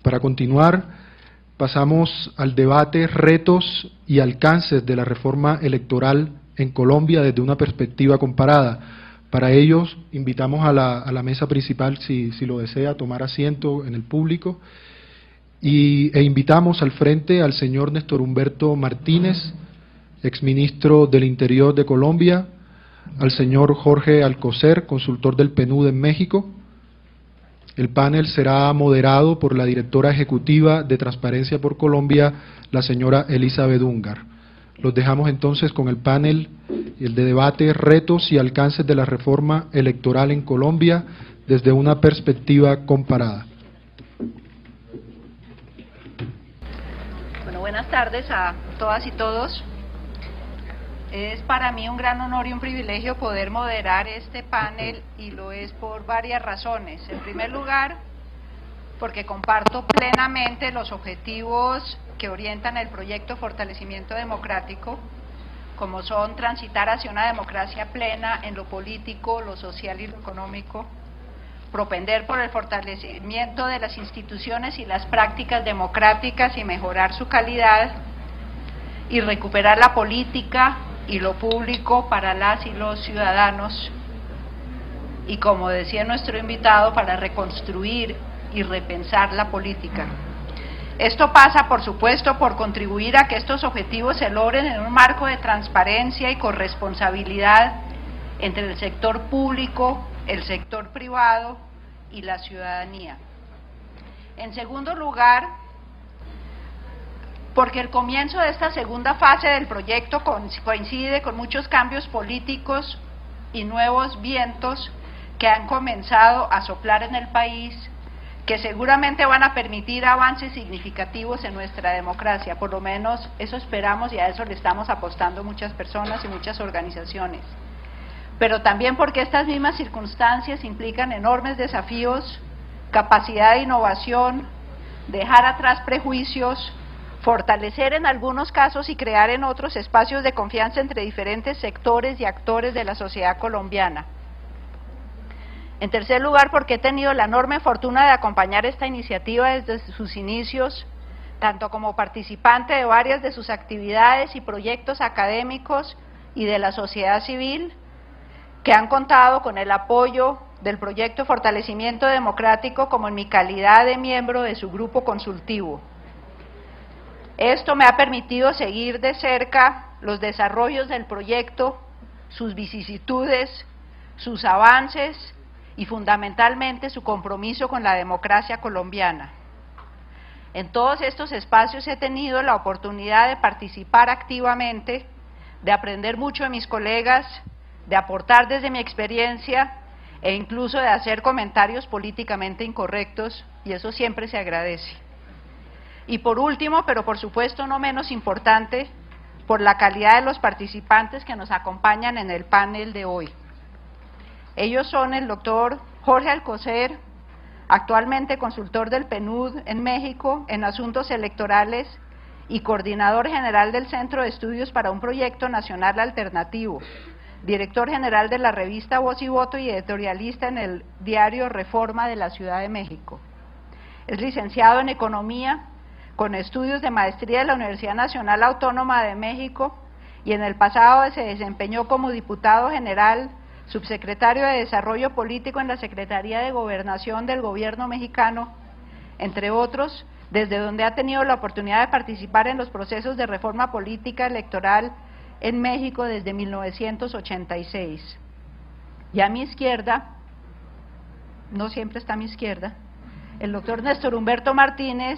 Para continuar, pasamos al debate retos y alcances de la reforma electoral en Colombia desde una perspectiva comparada. Para ello, invitamos a la mesa principal, si lo desea, a tomar asiento en el público, e invitamos al frente al señor Néstor Humberto Martínez, exministro del Interior de Colombia, al señor Jorge Alcocer, consultor del PNUD en México. El panel será moderado por la directora ejecutiva de Transparencia por Colombia, la señora Elizabeth Ungar. Los dejamos entonces con el panel el de debate, retos y alcances de la reforma electoral en Colombia desde una perspectiva comparada. Bueno, buenas tardes a todas y todos. Es para mí un gran honor y un privilegio poder moderar este panel, y lo es por varias razones. En primer lugar, porque comparto plenamente los objetivos que orientan el proyecto Fortalecimiento Democrático, como son transitar hacia una democracia plena en lo político, lo social y lo económico, propender por el fortalecimiento de las instituciones y las prácticas democráticas y mejorar su calidad, y recuperar la política y lo público para las y los ciudadanos, y como decía nuestro invitado, para reconstruir y repensar la política. Esto pasa, por supuesto, por contribuir a que estos objetivos se logren en un marco de transparencia y corresponsabilidad entre el sector público, el sector privado y la ciudadanía. En segundo lugar, porque el comienzo de esta segunda fase del proyecto coincide con muchos cambios políticos y nuevos vientos que han comenzado a soplar en el país, que seguramente van a permitir avances significativos en nuestra democracia. Por lo menos eso esperamos, y a eso le estamos apostando muchas personas y muchas organizaciones. Pero también porque estas mismas circunstancias implican enormes desafíos, capacidad de innovación, dejar atrás prejuicios, fortalecer en algunos casos y crear en otros espacios de confianza entre diferentes sectores y actores de la sociedad colombiana. En tercer lugar, porque he tenido la enorme fortuna de acompañar esta iniciativa desde sus inicios, tanto como participante de varias de sus actividades y proyectos académicos y de la sociedad civil, que han contado con el apoyo del proyecto Fortalecimiento Democrático, como en mi calidad de miembro de su grupo consultivo. Esto me ha permitido seguir de cerca los desarrollos del proyecto, sus vicisitudes, sus avances y fundamentalmente su compromiso con la democracia colombiana. En todos estos espacios he tenido la oportunidad de participar activamente, de aprender mucho de mis colegas, de aportar desde mi experiencia e incluso de hacer comentarios políticamente incorrectos, y eso siempre se agradece. Y por último, pero por supuesto no menos importante, por la calidad de los participantes que nos acompañan en el panel de hoy. Ellos son el doctor Jorge Alcocer, actualmente consultor del PNUD en México en asuntos electorales y coordinador general del Centro de Estudios para un Proyecto Nacional Alternativo, director general de la revista Voz y Voto y editorialista en el diario Reforma de la Ciudad de México. Es licenciado en Economía, con estudios de maestría de la Universidad Nacional Autónoma de México, y en el pasado se desempeñó como diputado general, subsecretario de Desarrollo Político en la Secretaría de Gobernación del Gobierno mexicano, entre otros, desde donde ha tenido la oportunidad de participar en los procesos de reforma política electoral en México desde 1986. Y a mi izquierda, no siempre está a mi izquierda, el doctor Néstor Humberto Martínez.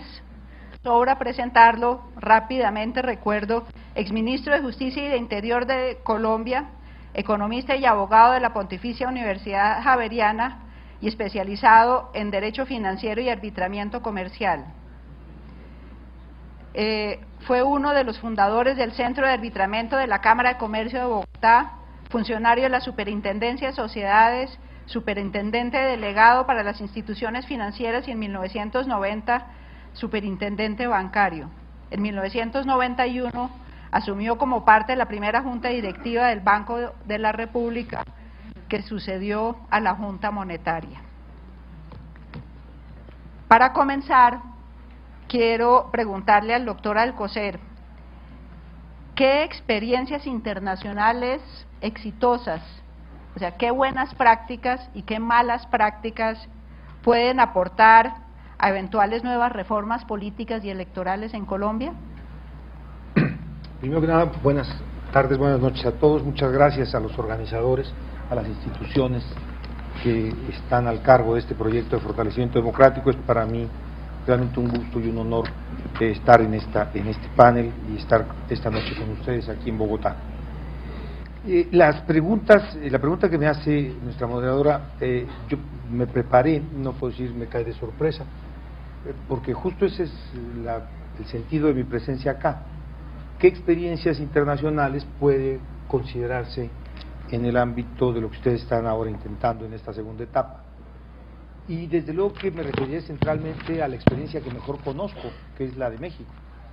Sobra presentarlo rápidamente, recuerdo, exministro de Justicia y de Interior de Colombia, economista y abogado de la Pontificia Universidad Javeriana y especializado en Derecho Financiero y Arbitramiento Comercial. Fue uno de los fundadores del Centro de Arbitramiento de la Cámara de Comercio de Bogotá, funcionario de la Superintendencia de Sociedades, superintendente delegado para las instituciones financieras y en 1990 superintendente bancario. En 1991 asumió como parte de la primera junta directiva del Banco de la República, que sucedió a la Junta Monetaria. Para comenzar, quiero preguntarle al doctor Alcocer, ¿qué experiencias internacionales exitosas, o sea, qué buenas prácticas y qué malas prácticas pueden aportar a eventuales nuevas reformas políticas y electorales en Colombia? Primero que nada, buenas tardes, buenas noches a todos. Muchas gracias a los organizadores, a las instituciones que están al cargo de este proyecto de fortalecimiento democrático. Es para mí realmente un gusto y un honor estar en este panel y estar esta noche con ustedes aquí en Bogotá. La pregunta que me hace nuestra moderadora, yo me preparé, no puedo decir me cae de sorpresa, porque justo ese es el sentido de mi presencia acá. ¿Qué experiencias internacionales puede considerarse en el ámbito de lo que ustedes están ahora intentando en esta segunda etapa? Y desde luego que me referiré centralmente a la experiencia que mejor conozco, que es la de México,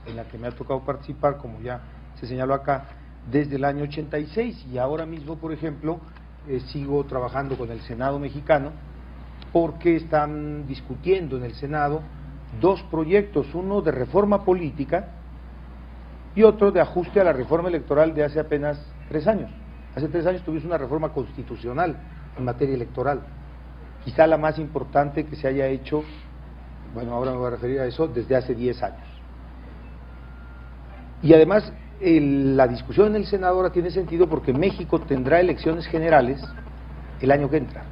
en la que me ha tocado participar, como ya se señaló acá, desde el año 86, y ahora mismo, por ejemplo, sigo trabajando con el Senado mexicano, porque están discutiendo en el Senado dos proyectos, uno de reforma política y otro de ajuste a la reforma electoral de hace apenas 3 años. Hace 3 años tuvimos una reforma constitucional en materia electoral, quizá la más importante que se haya hecho, bueno, ahora me voy a referir a eso, desde hace 10 años. Y además, la discusión en el Senado ahora tiene sentido porque México tendrá elecciones generales el año que entra.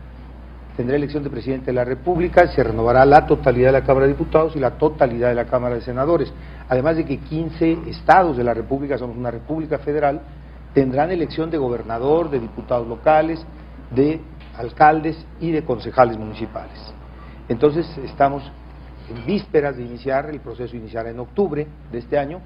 Tendrá elección de presidente de la República, se renovará la totalidad de la Cámara de Diputados y la totalidad de la Cámara de Senadores. Además de que 15 estados de la República, somos una república federal, tendrán elección de gobernador, de diputados locales, de alcaldes y de concejales municipales. Entonces estamos en vísperas de iniciar, el proceso iniciará en octubre de este año,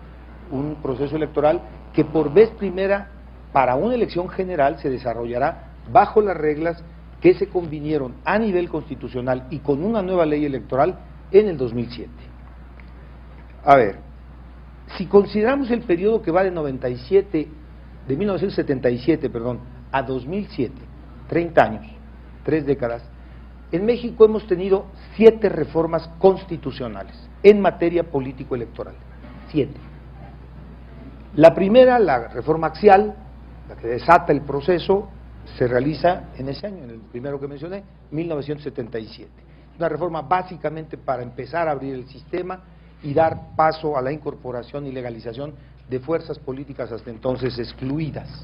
un proceso electoral que por vez primera para una elección general se desarrollará bajo las reglas que se convinieron a nivel constitucional y con una nueva ley electoral en el 2007. A ver, si consideramos el periodo que va de 1977 a 2007, 30 años, 3 décadas, en México hemos tenido 7 reformas constitucionales en materia político-electoral, 7. La primera, la reforma axial, la que desata el proceso, se realiza en ese año, en el primero que mencioné, 1977. Una reforma básicamente para empezar a abrir el sistema y dar paso a la incorporación y legalización de fuerzas políticas hasta entonces excluidas.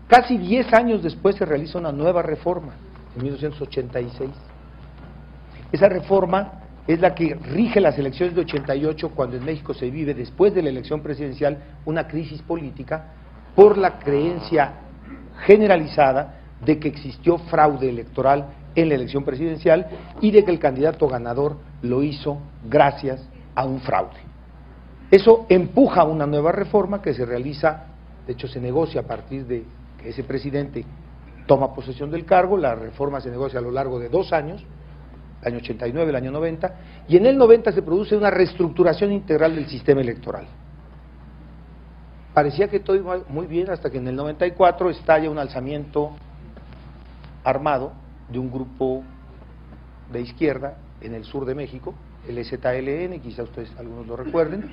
Casi 10 años después se realiza una nueva reforma, en 1986. Esa reforma es la que rige las elecciones de 88, cuando en México se vive, después de la elección presidencial, una crisis política por la creencia generalizada de que existió fraude electoral en la elección presidencial y de que el candidato ganador lo hizo gracias a un fraude. Eso empuja a una nueva reforma que se realiza, de hecho se negocia a partir de que ese presidente toma posesión del cargo. La reforma se negocia a lo largo de 2 años, el año 89, el año 90, y en el 90 se produce una reestructuración integral del sistema electoral. Parecía que todo iba muy bien hasta que en el 94 estalla un alzamiento armado de un grupo de izquierda en el sur de México, el EZLN, quizá ustedes algunos lo recuerden,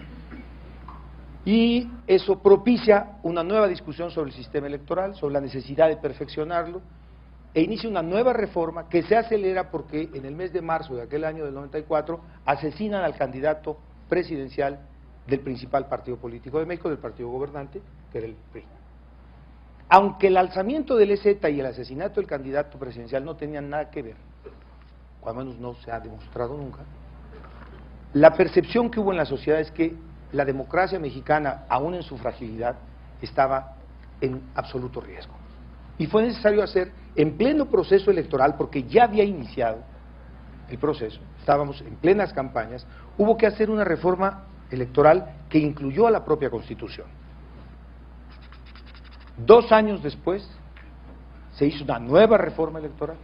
y eso propicia una nueva discusión sobre el sistema electoral, sobre la necesidad de perfeccionarlo, e inicia una nueva reforma que se acelera porque en el mes de marzo de aquel año del 94 asesinan al candidato presidencial del principal partido político de México, del partido gobernante, que era el PRI. Aunque el alzamiento del EZ y el asesinato del candidato presidencial no tenían nada que ver, o al menos no se ha demostrado nunca, la percepción que hubo en la sociedad es que la democracia mexicana, aún en su fragilidad, estaba en absoluto riesgo. Y fue necesario hacer, en pleno proceso electoral, porque ya había iniciado el proceso, estábamos en plenas campañas, hubo que hacer una reforma electoral que incluyó a la propia Constitución. 2 años después se hizo una nueva reforma electoral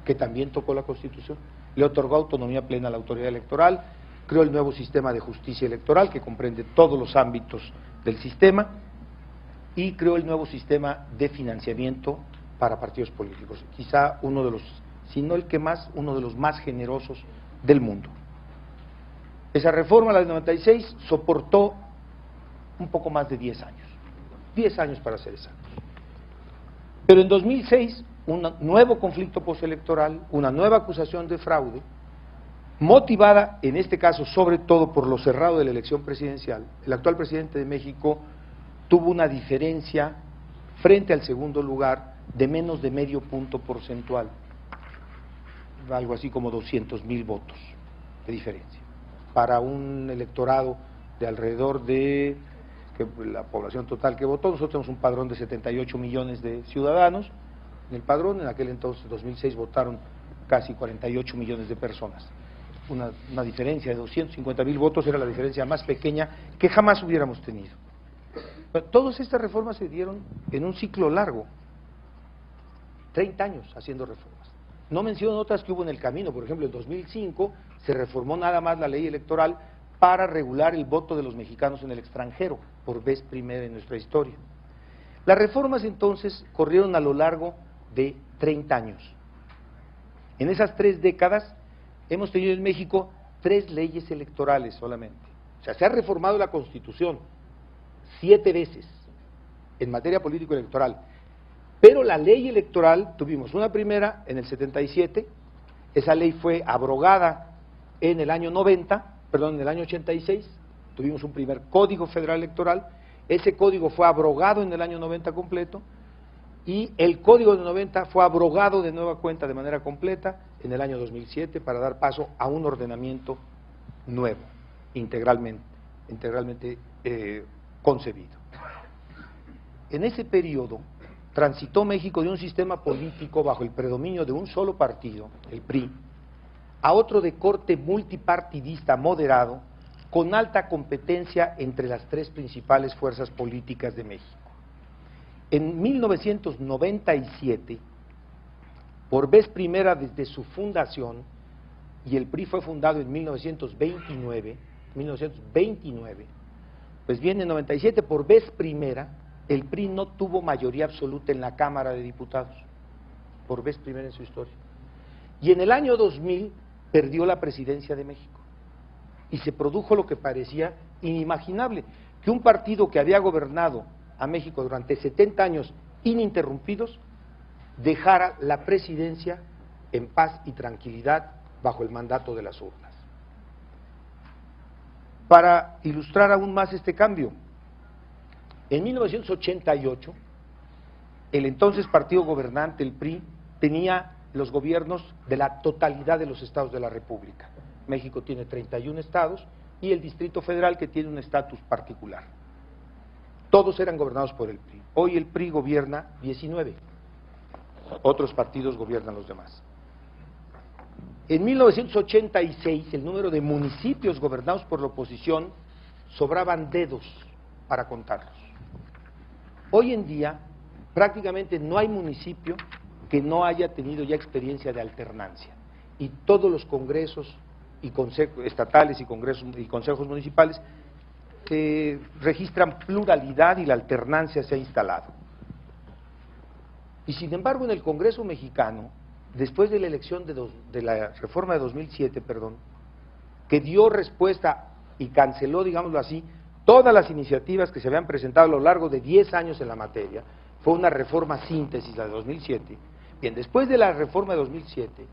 que también tocó la Constitución, le otorgó autonomía plena a la autoridad electoral, creó el nuevo sistema de justicia electoral que comprende todos los ámbitos del sistema y creó el nuevo sistema de financiamiento para partidos políticos, quizá uno de los, si no el que más, uno de los más generosos del mundo. Esa reforma, la del 96, soportó un poco más de 10 años. 10 años para ser exactos. Pero en 2006, un nuevo conflicto postelectoral, una nueva acusación de fraude, motivada en este caso sobre todo por lo cerrado de la elección presidencial. El actual presidente de México tuvo una diferencia frente al segundo lugar de menos de medio punto porcentual, algo así como 200,000 votos de diferencia, para un electorado de alrededor de la población total que votó. Nosotros tenemos un padrón de 78 millones de ciudadanos en el padrón. En aquel entonces, 2006, votaron casi 48 millones de personas. Una diferencia de 250,000 votos era la diferencia más pequeña que jamás hubiéramos tenido. Pero todas estas reformas se dieron en un ciclo largo, 30 años haciendo reformas. No menciono otras que hubo en el camino. Por ejemplo, en 2005 se reformó nada más la ley electoral para regular el voto de los mexicanos en el extranjero, por vez primera en nuestra historia. Las reformas entonces corrieron a lo largo de 30 años. En esas 3 décadas hemos tenido en México 3 leyes electorales solamente. O sea, se ha reformado la Constitución 7 veces en materia político-electoral, pero la ley electoral, tuvimos una primera en el 77, esa ley fue abrogada en el año 86, tuvimos un primer Código Federal Electoral, ese código fue abrogado en el año 90 completo, y el Código de 90 fue abrogado de nueva cuenta de manera completa en el año 2007 para dar paso a un ordenamiento nuevo, integralmente concebido. En ese periodo transitó México de un sistema político bajo el predominio de un solo partido, el PRI, a otro de corte multipartidista moderado, con alta competencia entre las 3 principales fuerzas políticas de México. En 1997, por vez primera desde su fundación, y el PRI fue fundado en 1929, pues bien, en 97, por vez primera, el PRI no tuvo mayoría absoluta en la Cámara de Diputados, por vez primera en su historia. Y en el año 2000 perdió la presidencia de México. Y se produjo lo que parecía inimaginable, que un partido que había gobernado a México durante 70 años ininterrumpidos, dejara la presidencia en paz y tranquilidad bajo el mandato de las urnas. Para ilustrar aún más este cambio, en 1988, el entonces partido gobernante, el PRI, tenía los gobiernos de la totalidad de los estados de la República. México tiene 31 estados y el Distrito Federal, que tiene un estatus particular. Todos eran gobernados por el PRI. Hoy el PRI gobierna 19. Otros partidos gobiernan los demás. En 1986, el número de municipios gobernados por la oposición sobraban dedos para contarlos. Hoy en día, prácticamente no hay municipio que no haya tenido ya experiencia de alternancia. Y todos los congresos y consejos estatales y consejos municipales registran pluralidad y la alternancia se ha instalado. Y sin embargo, en el Congreso mexicano, después de la elección de la reforma de 2007, que dio respuesta y canceló, digámoslo así, todas las iniciativas que se habían presentado a lo largo de 10 años en la materia, fue una reforma síntesis, la de 2007. Bien, después de la reforma de 2007,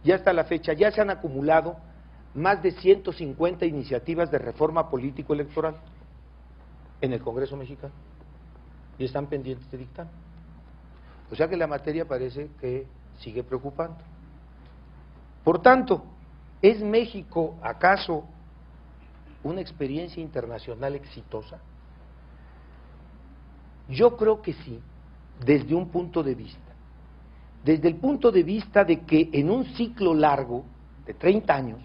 ya hasta la fecha, ya se han acumulado más de 150 iniciativas de reforma político-electoral en el Congreso mexicano y están pendientes de dictamen. O sea que la materia parece que sigue preocupando. Por tanto, ¿es México acaso una experiencia internacional exitosa? Yo creo que sí, desde un punto de vista. Desde el punto de vista de que en un ciclo largo, de 30 años,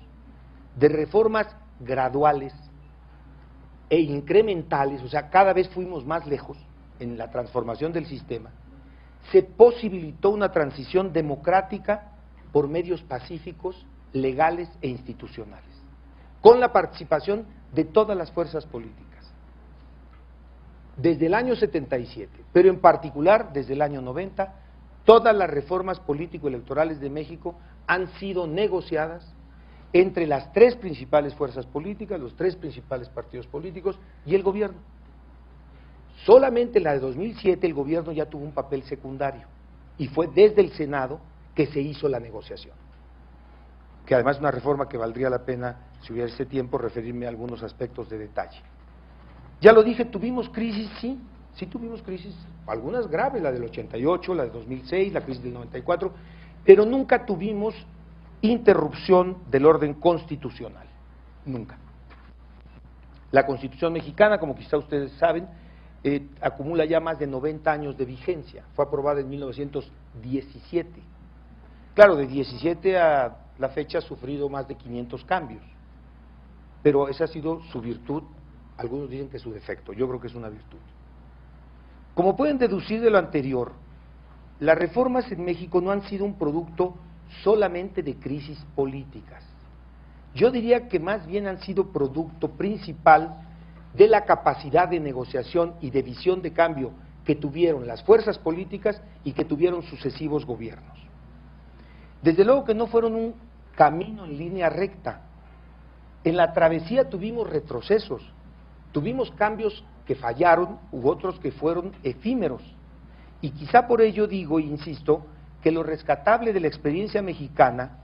de reformas graduales e incrementales, o sea, cada vez fuimos más lejos en la transformación del sistema, se posibilitó una transición democrática por medios pacíficos, legales e institucionales, con la participación de todas las fuerzas políticas. Desde el año 77, pero en particular desde el año 90, todas las reformas político-electorales de México han sido negociadas entre las tres principales fuerzas políticas, los tres principales partidos políticos y el gobierno. Solamente en la de 2007 el gobierno ya tuvo un papel secundario y fue desde el Senado que se hizo la negociación, que además es una reforma que valdría la pena, si hubiera ese tiempo, referirme a algunos aspectos de detalle. Ya lo dije, tuvimos crisis, sí tuvimos crisis, algunas graves, la del 88, la de 2006, la crisis del 94, pero nunca tuvimos interrupción del orden constitucional, nunca. La Constitución mexicana, como quizá ustedes saben, acumula ya más de 90 años de vigencia, fue aprobada en 1917. Claro, de 17 a la fecha ha sufrido más de 500 cambios, pero esa ha sido su virtud, algunos dicen que es su defecto, yo creo que es una virtud. Como pueden deducir de lo anterior, las reformas en México no han sido un producto solamente de crisis políticas. Yo diría que más bien han sido producto principal de la capacidad de negociación y de visión de cambio que tuvieron las fuerzas políticas y que tuvieron sucesivos gobiernos. Desde luego que no fueron un camino en línea recta. En la travesía tuvimos retrocesos, tuvimos cambios que fallaron u otros que fueron efímeros. Y quizá por ello digo e insisto que lo rescatable de la experiencia mexicana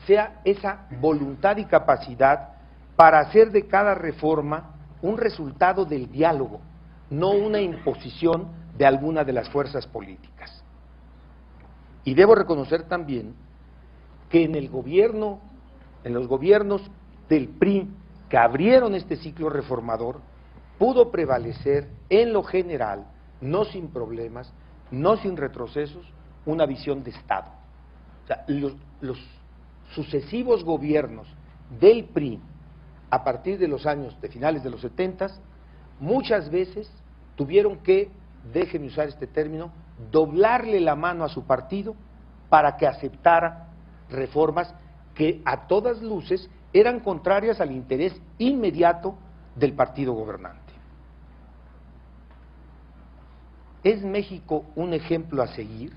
sea esa voluntad y capacidad para hacer de cada reforma un resultado del diálogo, no una imposición de alguna de las fuerzas políticas. Y debo reconocer también que en el gobierno, en los gobiernos del PRI que abrieron este ciclo reformador, pudo prevalecer en lo general, no sin problemas, no sin retrocesos, una visión de Estado. O sea, los sucesivos gobiernos del PRI, a partir de los años de finales de los 70, muchas veces tuvieron que, déjenme usar este término, doblarle la mano a su partido para que aceptara reformas que a todas luces eran contrarias al interés inmediato del partido gobernante. ¿Es México un ejemplo a seguir?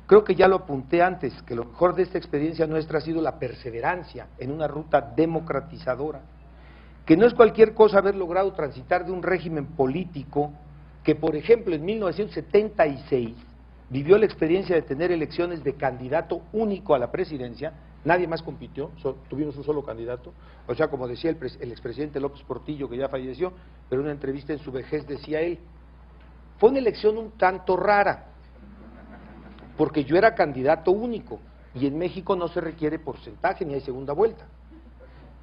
Creo que ya lo apunté antes, que lo mejor de esta experiencia nuestra ha sido la perseverancia en una ruta democratizadora, que no es cualquier cosa haber logrado transitar de un régimen político que, por ejemplo, en 1976 vivió la experiencia de tener elecciones de candidato único a la presidencia, nadie más compitió, tuvimos un solo candidato, o sea, como decía el expresidente López Portillo, que ya falleció, pero en una entrevista en su vejez decía él, fue una elección un tanto rara, porque yo era candidato único, y en México no se requiere porcentaje ni hay segunda vuelta.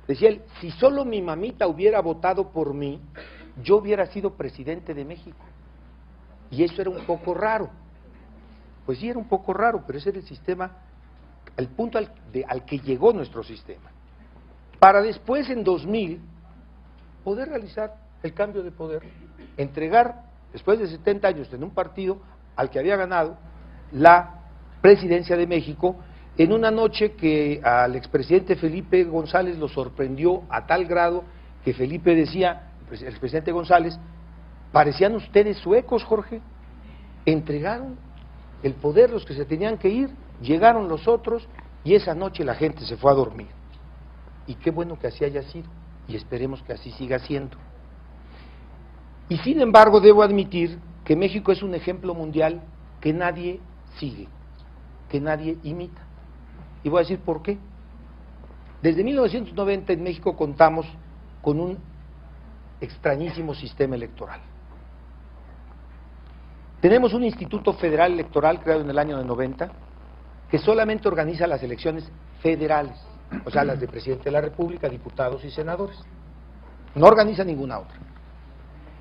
Decía él, si solo mi mamita hubiera votado por mí, yo hubiera sido presidente de México, y eso era un poco raro. Pues sí, era un poco raro, pero ese era el sistema, el punto al que llegó nuestro sistema. Para después, en 2000, poder realizar el cambio de poder, entregar, después de 70 años en un partido al que había ganado la presidencia de México, en una noche que al expresidente Felipe González lo sorprendió a tal grado que Felipe decía, el expresidente González, parecían ustedes suecos, Jorge, entregaron el poder los que se tenían que ir, llegaron los otros y esa noche la gente se fue a dormir. Y qué bueno que así haya sido y esperemos que así siga siendo. Y sin embargo debo admitir que México es un ejemplo mundial que nadie sigue, que nadie imita. Y voy a decir por qué. Desde 1990 en México contamos con un extrañísimo sistema electoral. Tenemos un Instituto Federal Electoral creado en el año 90 que solamente organiza las elecciones federales, o sea, las de presidente de la República, diputados y senadores. No organiza ninguna otra.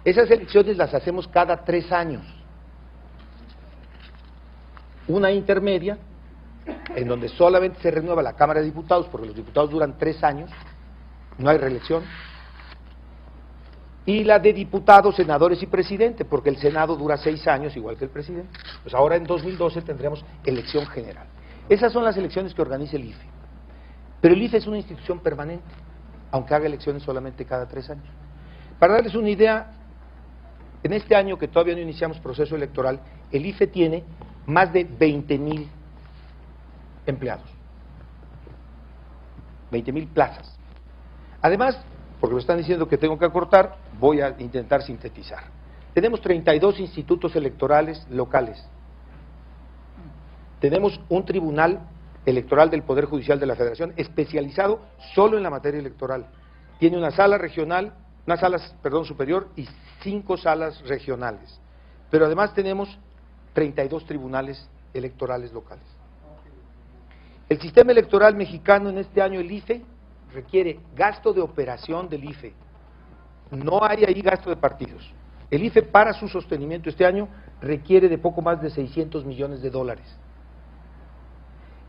Esas elecciones las hacemos cada 3 años. Una intermedia, en donde solamente se renueva la Cámara de Diputados, porque los diputados duran 3 años, no hay reelección, y la de diputados, senadores y presidente, porque el Senado dura 6 años, igual que el presidente. Pues ahora en 2012 tendremos elección general. Esas son las elecciones que organiza el IFE. Pero el IFE es una institución permanente, aunque haga elecciones solamente cada 3 años. Para darles una idea, en este año que todavía no iniciamos proceso electoral, el IFE tiene más de 20,000 empleados. 20,000 plazas. Además, porque me están diciendo que tengo que acortar, voy a intentar sintetizar. Tenemos 32 institutos electorales locales. Tenemos un tribunal electoral del Poder Judicial de la Federación especializado solo en la materia electoral. Tiene una sala regional, una sala, superior y 5 salas regionales. Pero además tenemos 32 tribunales electorales locales. El sistema electoral mexicano en este año, el IFE, requiere gasto de operación del IFE. No hay ahí gasto de partidos. El IFE para su sostenimiento este año requiere de poco más de 600 millones de dólares.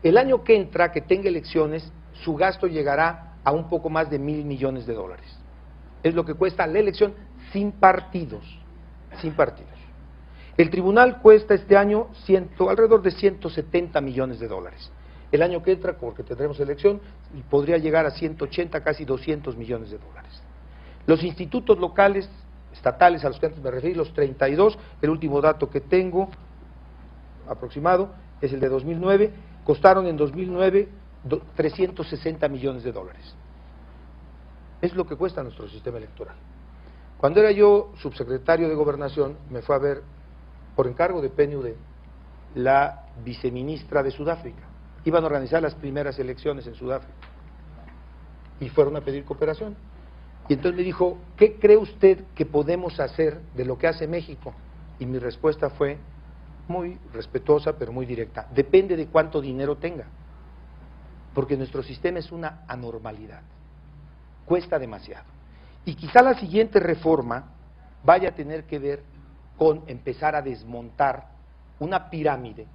El año que entra, que tenga elecciones, su gasto llegará a un poco más de 1,000 millones de dólares. Es lo que cuesta la elección sin partidos, sin partidos. El tribunal cuesta este año alrededor de 170 millones de dólares. El año que entra, porque tendremos elección, podría llegar a 180, casi 200 millones de dólares. Los institutos locales, estatales a los que antes me referí, los 32, el último dato que tengo aproximado es el de 2009, costaron en 2009 360 millones de dólares. Es lo que cuesta nuestro sistema electoral. Cuando era yo subsecretario de Gobernación, me fue a ver, por encargo de PNUD, la viceministra de Sudáfrica. Iban a organizar las primeras elecciones en Sudáfrica y fueron a pedir cooperación. Y entonces me dijo, ¿qué cree usted que podemos hacer de lo que hace México? Y mi respuesta fue muy respetuosa, pero muy directa: depende de cuánto dinero tenga, porque nuestro sistema es una anormalidad, cuesta demasiado. Y quizá la siguiente reforma vaya a tener que ver con empezar a desmontar una pirámide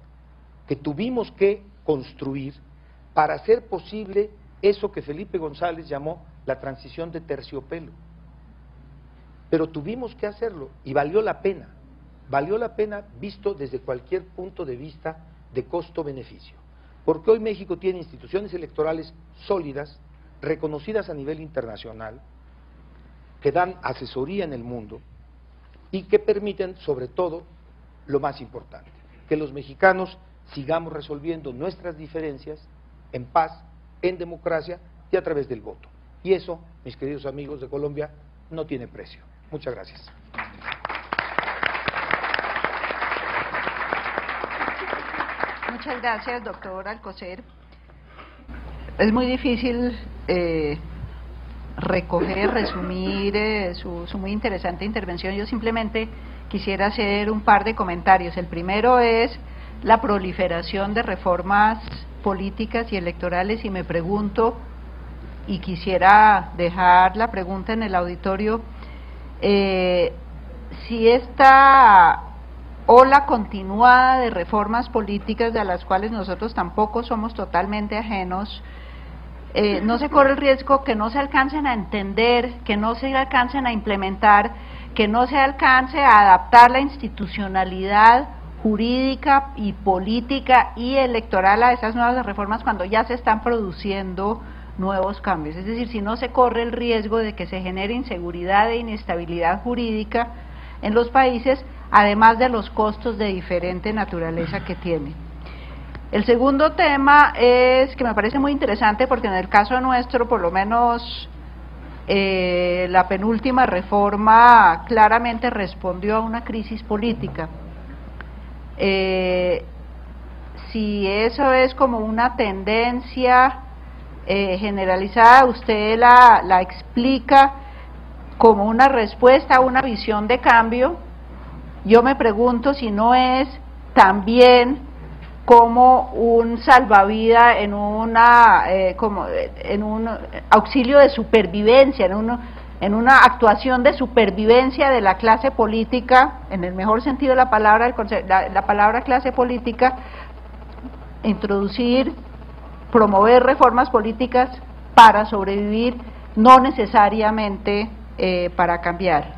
que tuvimos que construir para hacer posible eso que Felipe González llamó la transición de terciopelo. Pero tuvimos que hacerlo y valió la pena visto desde cualquier punto de vista de costo-beneficio. Porque hoy México tiene instituciones electorales sólidas, reconocidas a nivel internacional, que dan asesoría en el mundo y que permiten, sobre todo, lo más importante, que los mexicanos sigamos resolviendo nuestras diferencias en paz, en democracia y a través del voto. Y eso, mis queridos amigos de Colombia, no tiene precio. Muchas gracias. Muchas gracias, doctor Alcocer. Es muy difícil recoger, resumir su muy interesante intervención. Yo simplemente quisiera hacer un par de comentarios. El primero es la proliferación de reformas políticas y electorales, y me pregunto, y quisiera dejar la pregunta en el auditorio, si esta ola continuada de reformas políticas, de las cuales nosotros tampoco somos totalmente ajenos, no se corre el riesgo que no se alcancen a entender, que no se alcancen a implementar, que no se alcance a adaptar la institucionalidad jurídica y política y electoral a esas nuevas reformas cuando ya se están produciendo nuevos cambios. Es decir, si no se corre el riesgo de que se genere inseguridad e inestabilidad jurídica en los países, además de los costos de diferente naturaleza que tiene. El segundo tema es que me parece muy interesante porque en el caso nuestro, por lo menos, la penúltima reforma claramente respondió a una crisis política. Si eso es como una tendencia generalizada, usted la explica como una respuesta a una visión de cambio. Yo me pregunto si no es también como un salvavidas en un auxilio de supervivencia, en una actuación de supervivencia de la clase política, en el mejor sentido de la palabra, la palabra clase política, introducir, promover reformas políticas para sobrevivir, no necesariamente para cambiar.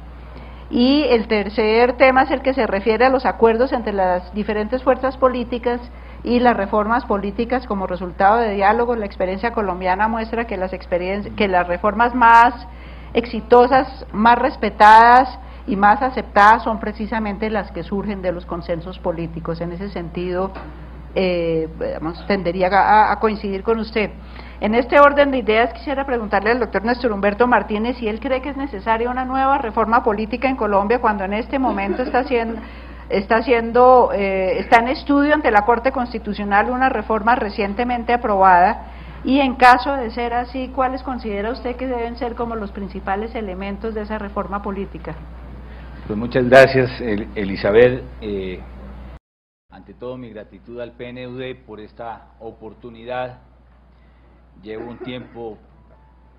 Y el tercer tema es el que se refiere a los acuerdos entre las diferentes fuerzas políticas y las reformas políticas como resultado de diálogo. La experiencia colombiana muestra que las reformas más exitosas, más respetadas y más aceptadas son precisamente las que surgen de los consensos políticos. En ese sentido, tendería a coincidir con usted. En este orden de ideas quisiera preguntarle al doctor Néstor Humberto Martínez si él cree que es necesaria una nueva reforma política en Colombia cuando en este momento está en estudio ante la Corte Constitucional una reforma recientemente aprobada, y en caso de ser así, ¿cuáles considera usted que deben ser como los principales elementos de esa reforma política? Pues muchas gracias, Elizabeth. Ante todo, mi gratitud al PNUD por esta oportunidad. Llevo un tiempo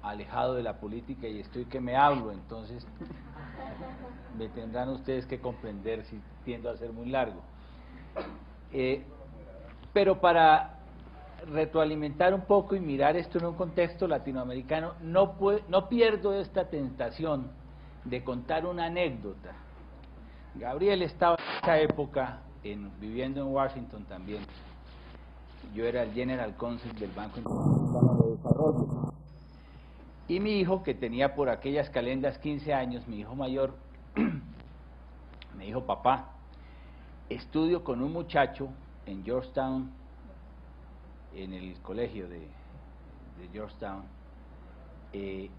alejado de la política y estoy que me hablo, entonces me tendrán ustedes que comprender si tiendo a ser muy largo. Pero para retroalimentar un poco y mirar esto en un contexto latinoamericano, no pierdo esta tentación de contar una anécdota. Gabriel estaba en esa época viviendo en Washington también. Yo era el General Counsel del Banco Interamericano de Desarrollo. Y mi hijo, que tenía por aquellas calendas 15 años, mi hijo mayor, me dijo: papá, estudio con un muchacho en Georgetown, en el colegio de Georgetown, que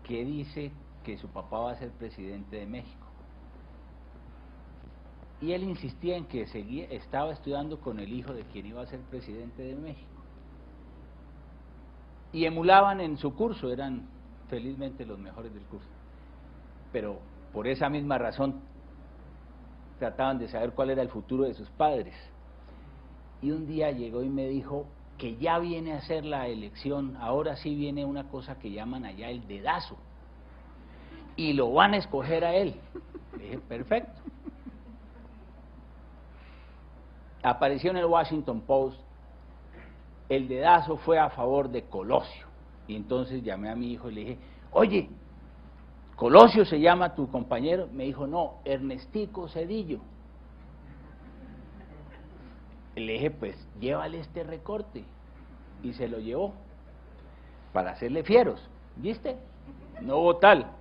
dice que su papá va a ser presidente de México. Y él insistía en que estaba estudiando con el hijo de quien iba a ser presidente de México. Y emulaban en su curso, eran felizmente los mejores del curso. Pero por esa misma razón trataban de saber cuál era el futuro de sus padres. Y un día llegó y me dijo que ya viene a ser la elección, ahora sí viene una cosa que llaman allá el dedazo, y lo van a escoger a él. Le dije: perfecto. Apareció en el Washington Post, el dedazo fue a favor de Colosio, y entonces llamé a mi hijo y le dije: oye, ¿Colosio se llama tu compañero? Me dijo: no, Ernestico Zedillo. Le dije: pues llévale este recorte, y se lo llevó para hacerle fieros, ¿viste? No hubo tal.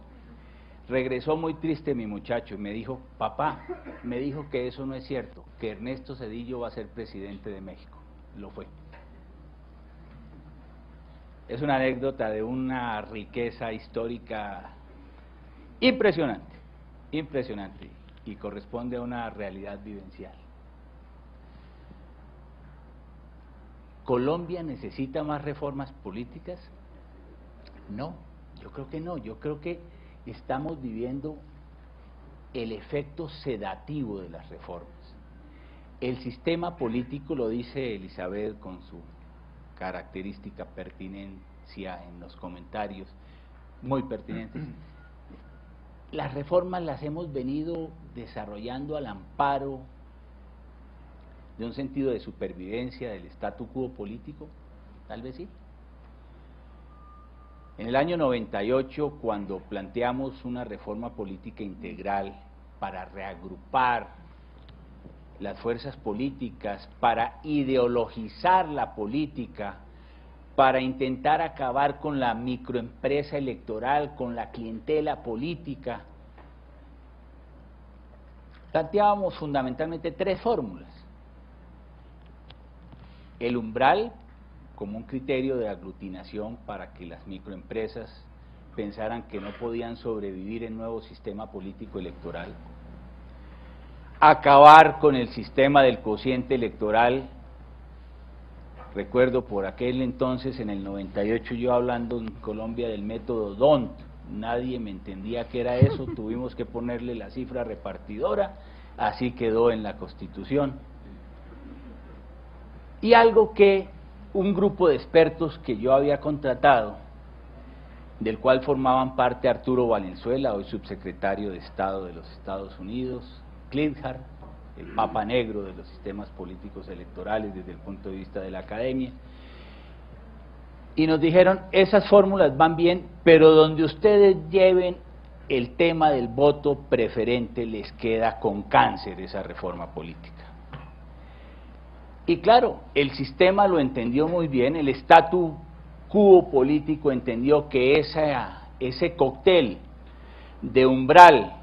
Regresó muy triste mi muchacho y me dijo: papá, me dijo que eso no es cierto, que Ernesto Zedillo va a ser presidente de México. Lo fue. Es una anécdota de una riqueza histórica impresionante, impresionante, y corresponde a una realidad vivencial. ¿Colombia necesita más reformas políticas? No, yo creo que no, yo creo que estamos viviendo el efecto sedativo de las reformas. El sistema político, lo dice Elizabeth con su característica pertinencia en los comentarios, muy pertinentes. Las reformas las hemos venido desarrollando al amparo de un sentido de supervivencia del statu quo político, tal vez sí. En el año 98, cuando planteamos una reforma política integral para reagrupar las fuerzas políticas, para ideologizar la política, para intentar acabar con la microempresa electoral, con la clientela política, planteábamos fundamentalmente tres fórmulas. El umbral, como un criterio de aglutinación para que las microempresas pensaran que no podían sobrevivir en nuevo sistema político electoral. Acabar con el sistema del cociente electoral. Recuerdo por aquel entonces, en el 98, yo hablando en Colombia del método D'Hondt, nadie me entendía qué era eso, tuvimos que ponerle la cifra repartidora, así quedó en la Constitución. Y algo que un grupo de expertos que yo había contratado, del cual formaban parte Arturo Valenzuela, hoy subsecretario de Estado de los Estados Unidos, Klitschko, el papa negro de los sistemas políticos electorales desde el punto de vista de la academia, y nos dijeron: esas fórmulas van bien, pero donde ustedes lleven el tema del voto preferente les queda con cáncer esa reforma política. Y claro, el sistema lo entendió muy bien, el statu quo político entendió que ese cóctel de umbral,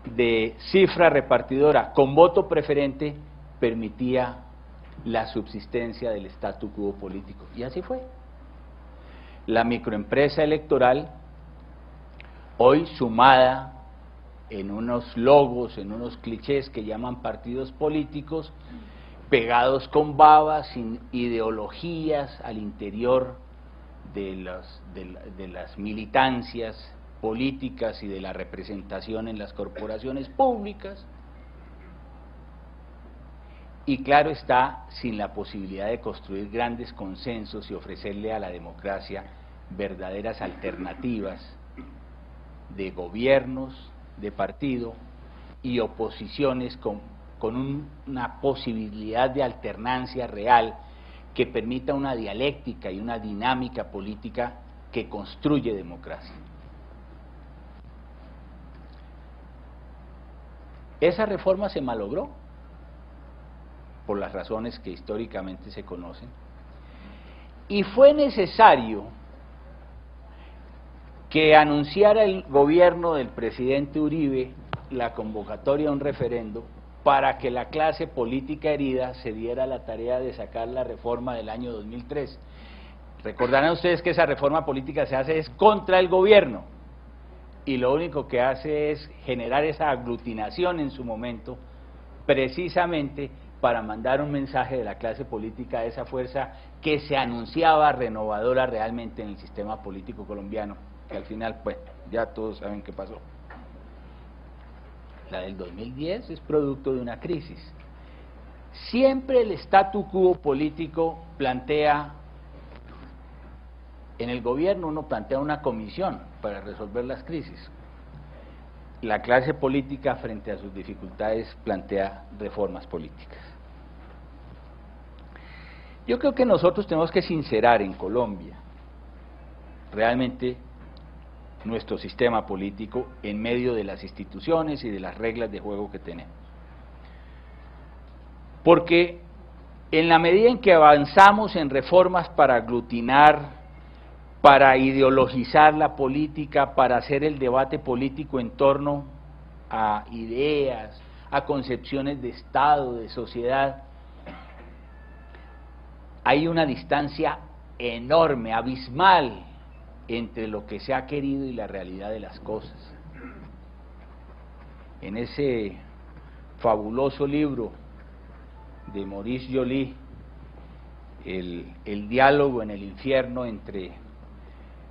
de cifra repartidora con voto preferente permitía la subsistencia del statu quo político. Y así fue. La microempresa electoral, hoy sumada en unos logos, en unos clichés que llaman partidos políticos, pegados con babas, sin ideologías al interior de las militancias políticas y de la representación en las corporaciones públicas, y claro está, sin la posibilidad de construir grandes consensos y ofrecerle a la democracia verdaderas alternativas de gobiernos, de partido y oposiciones con una posibilidad de alternancia real que permita una dialéctica y una dinámica política que construye democracia. Esa reforma se malogró por las razones que históricamente se conocen, y fue necesario que anunciara el gobierno del presidente Uribe la convocatoria a un referendo para que la clase política herida se diera la tarea de sacar la reforma del año 2003. Recordarán ustedes que esa reforma política se hace es contra el gobierno, y lo único que hace es generar esa aglutinación en su momento, precisamente para mandar un mensaje de la clase política a esa fuerza que se anunciaba renovadora realmente en el sistema político colombiano, que al final, pues, ya todos saben qué pasó. La del 2010 es producto de una crisis. Siempre el statu quo político plantea, en el gobierno uno plantea una comisión para resolver las crisis. La clase política frente a sus dificultades plantea reformas políticas. Yo creo que nosotros tenemos que sincerar en Colombia realmente nuestro sistema político en medio de las instituciones y de las reglas de juego que tenemos. Porque en la medida en que avanzamos en reformas para aglutinar, para ideologizar la política, para hacer el debate político en torno a ideas, a concepciones de Estado, de sociedad, hay una distancia enorme, abismal, entre lo que se ha querido y la realidad de las cosas. En ese fabuloso libro de Maurice Joly, el diálogo en el infierno entre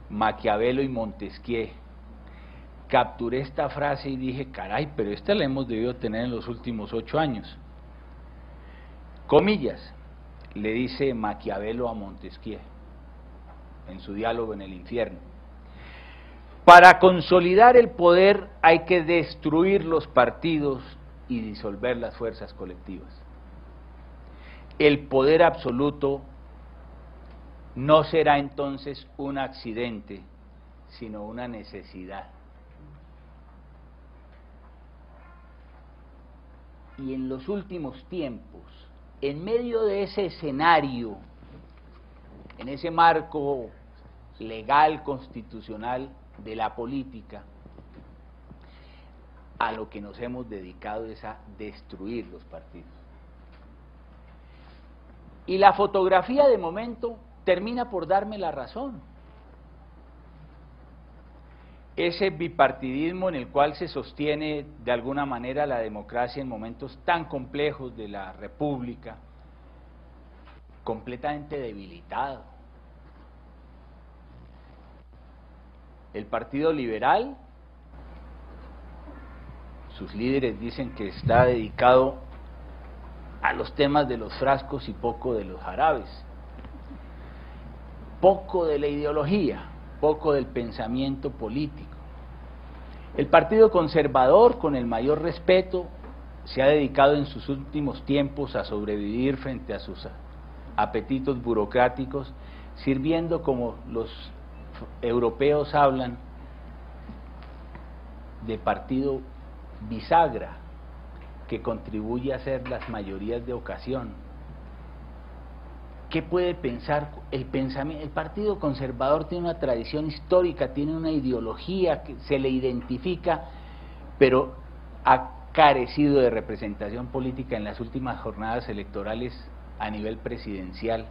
Maquiavelo y Montesquieu, capturé esta frase y dije, caray, pero esta la hemos debido tener en los últimos 8 años. Comillas, le dice Maquiavelo a Montesquieu en su diálogo en el infierno: para consolidar el poder hay que destruir los partidos y disolver las fuerzas colectivas. El poder absoluto no será entonces un accidente, sino una necesidad. Y en los últimos tiempos, en medio de ese escenario, en ese marco legal, constitucional de la política, a lo que nos hemos dedicado es a destruir los partidos. Y la fotografía de momento termina por darme la razón. Ese bipartidismo en el cual se sostiene de alguna manera la democracia en momentos tan complejos de la República, completamente debilitado. El Partido Liberal, sus líderes dicen que está dedicado a los temas de los frascos y poco de los jarabes, poco de la ideología, poco del pensamiento político. El Partido Conservador, con el mayor respeto, se ha dedicado en sus últimos tiempos a sobrevivir frente a sus apetitos burocráticos, sirviendo, como los europeos hablan, de partido bisagra, que contribuye a hacer las mayorías de ocasión. ¿Qué puede pensar el pensamiento? El Partido Conservador tiene una tradición histórica, tiene una ideología que se le identifica, pero ha carecido de representación política en las últimas jornadas electorales a nivel presidencial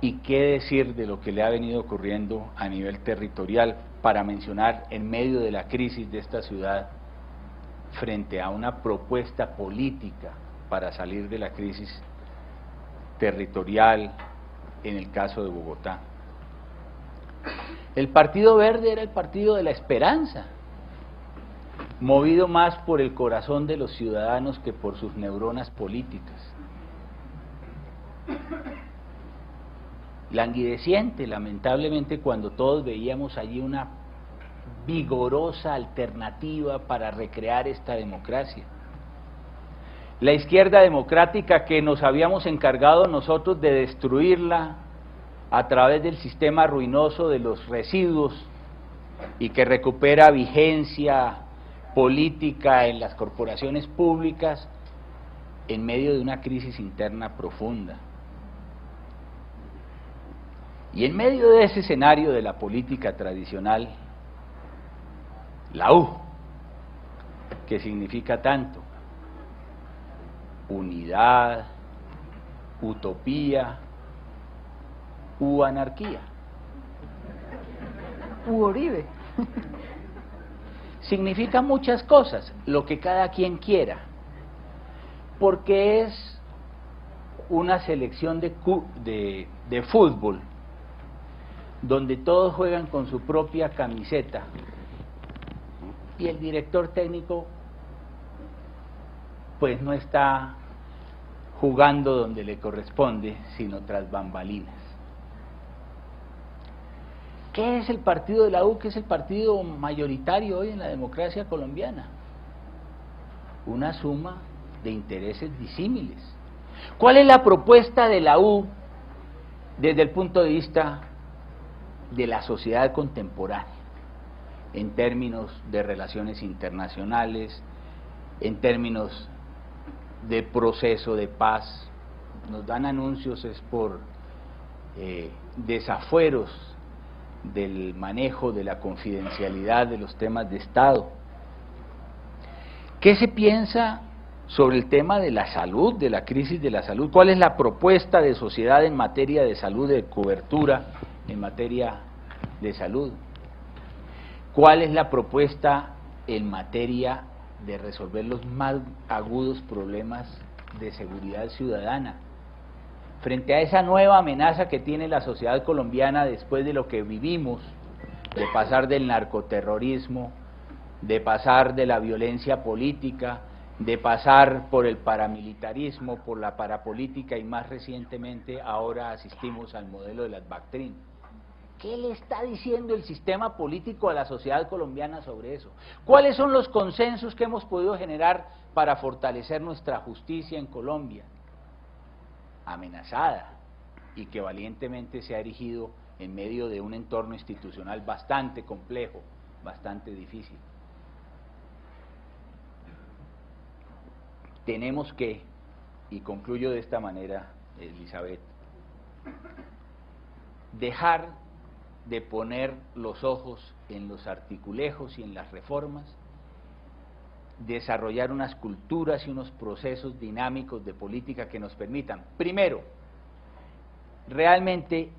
y qué decir de lo que le ha venido ocurriendo a nivel territorial, para mencionar en medio de la crisis de esta ciudad, frente a una propuesta política para salir de la crisis territorial en el caso de Bogotá. El Partido Verde era el partido de la esperanza, movido más por el corazón de los ciudadanos que por sus neuronas políticas. Languideciente, lamentablemente, cuando todos veíamos allí una vigorosa alternativa para recrear esta democracia. La izquierda democrática, que nos habíamos encargado nosotros de destruirla a través del sistema ruinoso de los residuos y que recupera vigencia política en las corporaciones públicas en medio de una crisis interna profunda. Y en medio de ese escenario de la política tradicional, la U, que significa tanto: unidad, utopía, u anarquía, u Uribe. Significa muchas cosas, lo que cada quien quiera, porque es una selección de fútbol donde todos juegan con su propia camiseta y el director técnico pues no está jugando donde le corresponde, sino tras bambalinas. ¿Qué es el partido de la U? ¿Qué es el partido mayoritario hoy en la democracia colombiana? Una suma de intereses disímiles. ¿Cuál es la propuesta de la U desde el punto de vista de la sociedad contemporánea, en términos de relaciones internacionales, en términos de proceso de paz? Nos dan anuncios es por desafueros del manejo de la confidencialidad de los temas de Estado. ¿Qué se piensa sobre el tema de la salud, de la crisis de la salud? ¿Cuál es la propuesta de sociedad en materia de salud, de cobertura en materia de salud? ¿Cuál es la propuesta en materia de resolver los más agudos problemas de seguridad ciudadana? Frente a esa nueva amenaza que tiene la sociedad colombiana después de lo que vivimos, de pasar del narcoterrorismo, de pasar de la violencia política, de pasar por el paramilitarismo, por la parapolítica y más recientemente ahora asistimos al modelo de las Bactrim. ¿Qué le está diciendo el sistema político a la sociedad colombiana sobre eso? ¿Cuáles son los consensos que hemos podido generar para fortalecer nuestra justicia en Colombia? Amenazada, y que valientemente se ha erigido en medio de un entorno institucional bastante complejo, bastante difícil. Tenemos que, y concluyo de esta manera, Elizabeth, dejar de poner los ojos en los articulejos y en las reformas, desarrollar unas culturas y unos procesos dinámicos de política que nos permitan, primero, realmente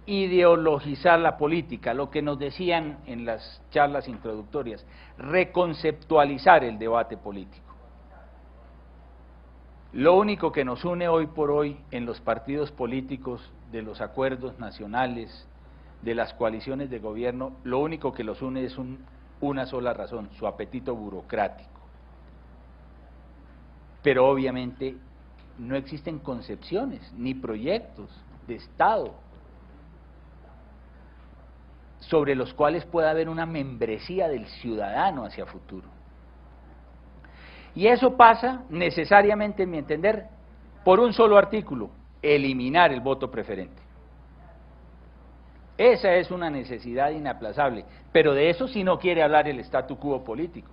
ideologizar la política, lo que nos decían en las charlas introductorias, reconceptualizar el debate político. Lo único que nos une hoy por hoy en los partidos políticos, de los acuerdos nacionales, de las coaliciones de gobierno, lo único que los une es una sola razón: su apetito burocrático. Pero obviamente no existen concepciones ni proyectos de Estado sobre los cuales pueda haber una membresía del ciudadano hacia futuro. Y eso pasa necesariamente, en mi entender, por un solo artículo: eliminar el voto preferente. Esa es una necesidad inaplazable, pero de eso sí no quiere hablar el statu quo político.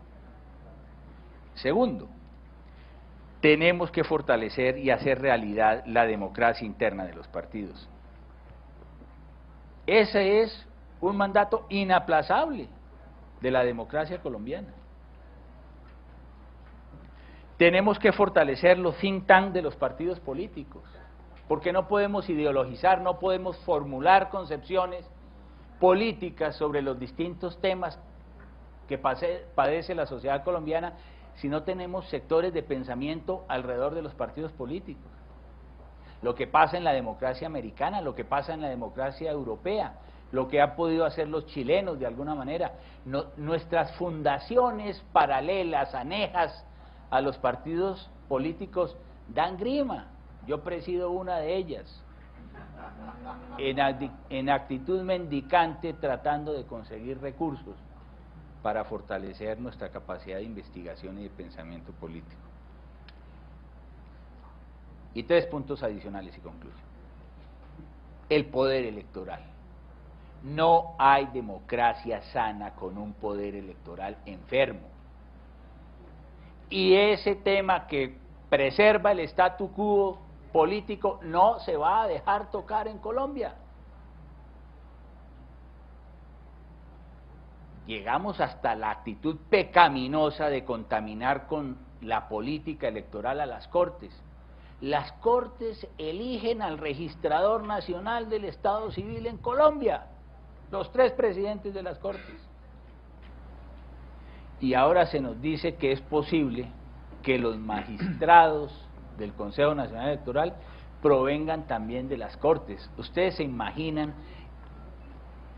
Segundo, tenemos que fortalecer y hacer realidad la democracia interna de los partidos. Ese es un mandato inaplazable de la democracia colombiana. Tenemos que fortalecer los think tank de los partidos políticos, porque no podemos ideologizar, no podemos formular concepciones políticas sobre los distintos temas que padece la sociedad colombiana si no tenemos sectores de pensamiento alrededor de los partidos políticos. Lo que pasa en la democracia americana, lo que pasa en la democracia europea, lo que han podido hacer los chilenos de alguna manera, nuestras fundaciones paralelas, anejas a los partidos políticos dan grima. Yo presido una de ellas, en actitud mendicante, tratando de conseguir recursos para fortalecer nuestra capacidad de investigación y de pensamiento político. Y 3 puntos adicionales y concluyo. El poder electoral. No hay democracia sana con un poder electoral enfermo. Y ese tema que preserva el statu quo político no se va a dejar tocar en Colombia. Llegamos hasta la actitud pecaminosa de contaminar con la política electoral a las Cortes. Las Cortes eligen al registrador nacional del Estado Civil en Colombia, los 3 presidentes de las Cortes. Y ahora se nos dice que es posible que los magistrados del Consejo Nacional Electoral provengan también de las Cortes. Ustedes se imaginan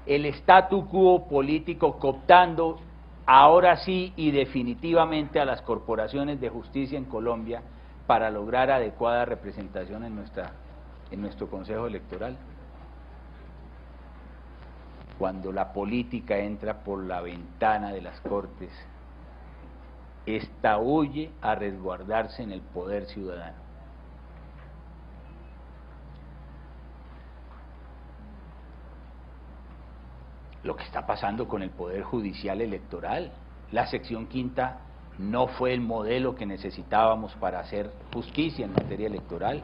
el statu quo político cooptando ahora sí y definitivamente a las corporaciones de justicia en Colombia para lograr adecuada representación en nuestro Consejo Electoral. Cuando la política entra por la ventana de las Cortes, esta huye a resguardarse en el poder ciudadano. Lo que está pasando con el Poder Judicial Electoral, la sección quinta no fue el modelo que necesitábamos para hacer justicia en materia electoral.